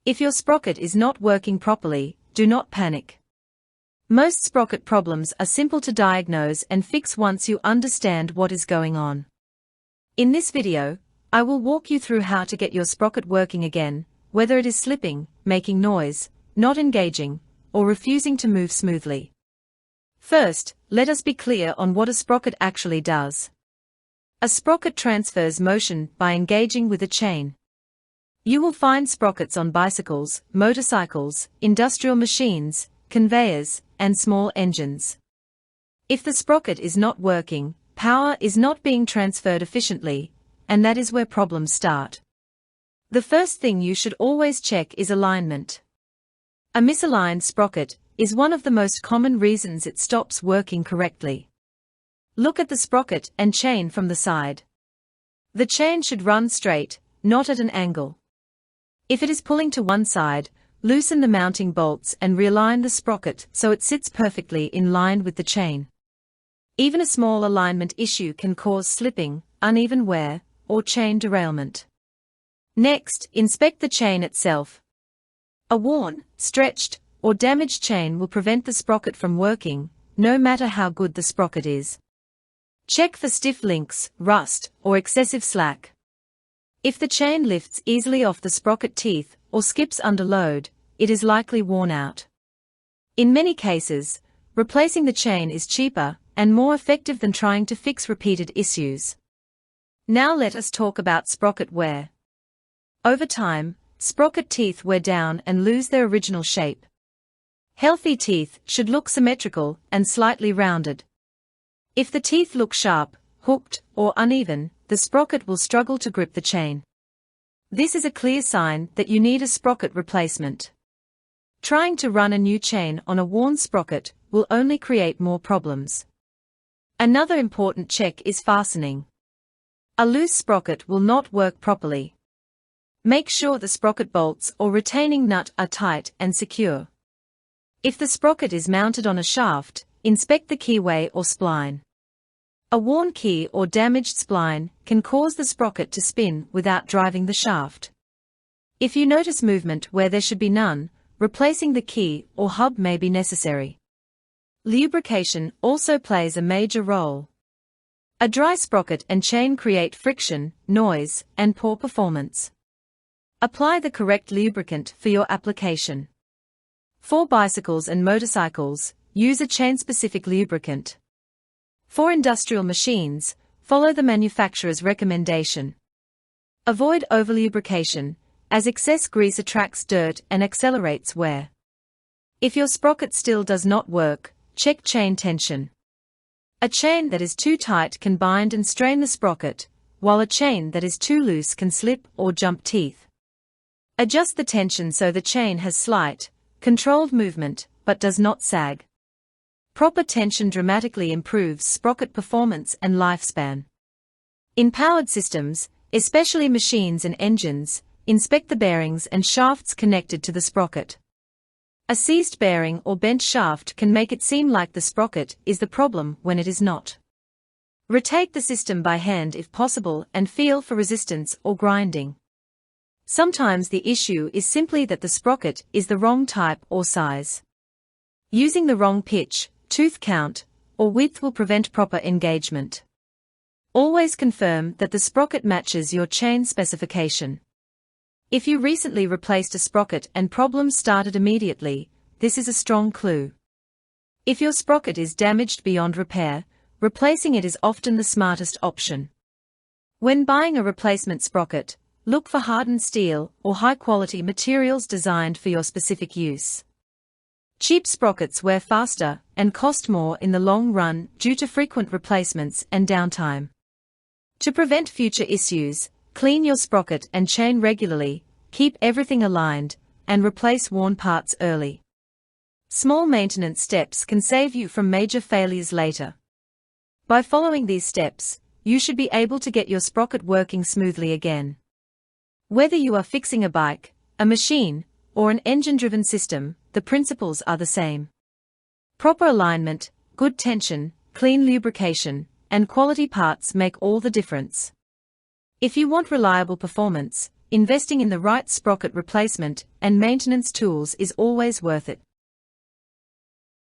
If your sprocket is not working properly, do not panic. Most sprocket problems are simple to diagnose and fix once you understand what is going on. In this video, I will walk you through how to get your sprocket working again, whether it is slipping, making noise, not engaging, or refusing to move smoothly. First, let us be clear on what a sprocket actually does. A sprocket transfers motion by engaging with a chain. You will find sprockets on bicycles, motorcycles, industrial machines, conveyors, and small engines. If the sprocket is not working, power is not being transferred efficiently, and that is where problems start. The first thing you should always check is alignment. A misaligned sprocket is one of the most common reasons it stops working correctly. Look at the sprocket and chain from the side. The chain should run straight, not at an angle. If it is pulling to one side, loosen the mounting bolts and realign the sprocket so it sits perfectly in line with the chain. Even a small alignment issue can cause slipping, uneven wear, or chain derailment. Next, inspect the chain itself. A worn, stretched, or damaged chain will prevent the sprocket from working, no matter how good the sprocket is. Check for stiff links, rust, or excessive slack. If the chain lifts easily off the sprocket teeth or skips under load, it is likely worn out. In many cases, replacing the chain is cheaper and more effective than trying to fix repeated issues. Now let us talk about sprocket wear. Over time, sprocket teeth wear down and lose their original shape. Healthy teeth should look symmetrical and slightly rounded. If the teeth look sharp, hooked, or uneven, the sprocket will struggle to grip the chain. This is a clear sign that you need a sprocket replacement. Trying to run a new chain on a worn sprocket will only create more problems. Another important check is fastening. A loose sprocket will not work properly. Make sure the sprocket bolts or retaining nut are tight and secure. If the sprocket is mounted on a shaft, inspect the keyway or spline. A worn key or damaged spline can cause the sprocket to spin without driving the shaft. If you notice movement where there should be none, replacing the key or hub may be necessary. Lubrication also plays a major role. A dry sprocket and chain create friction, noise, and poor performance. Apply the correct lubricant for your application. For bicycles and motorcycles, use a chain-specific lubricant. For industrial machines, follow the manufacturer's recommendation. Avoid overlubrication, as excess grease attracts dirt and accelerates wear. If your sprocket still does not work, check chain tension. A chain that is too tight can bind and strain the sprocket, while a chain that is too loose can slip or jump teeth. Adjust the tension so the chain has slight, controlled movement, but does not sag. Proper tension dramatically improves sprocket performance and lifespan. In powered systems, especially machines and engines, inspect the bearings and shafts connected to the sprocket. A seized bearing or bent shaft can make it seem like the sprocket is the problem when it is not. Rotate the system by hand if possible and feel for resistance or grinding. Sometimes the issue is simply that the sprocket is the wrong type or size. Using the wrong pitch, tooth count, or width will prevent proper engagement. Always confirm that the sprocket matches your chain specification. If you recently replaced a sprocket and problems started immediately, this is a strong clue. If your sprocket is damaged beyond repair, replacing it is often the smartest option. When buying a replacement sprocket, look for hardened steel or high-quality materials designed for your specific use. Cheap sprockets wear faster and cost more in the long run due to frequent replacements and downtime. To prevent future issues, clean your sprocket and chain regularly, keep everything aligned, and replace worn parts early. Small maintenance steps can save you from major failures later. By following these steps, you should be able to get your sprocket working smoothly again. Whether you are fixing a bike, a machine, or an engine-driven system, the principles are the same. Proper alignment, good tension, clean lubrication, and quality parts make all the difference. If you want reliable performance, investing in the right sprocket replacement and maintenance tools is always worth it.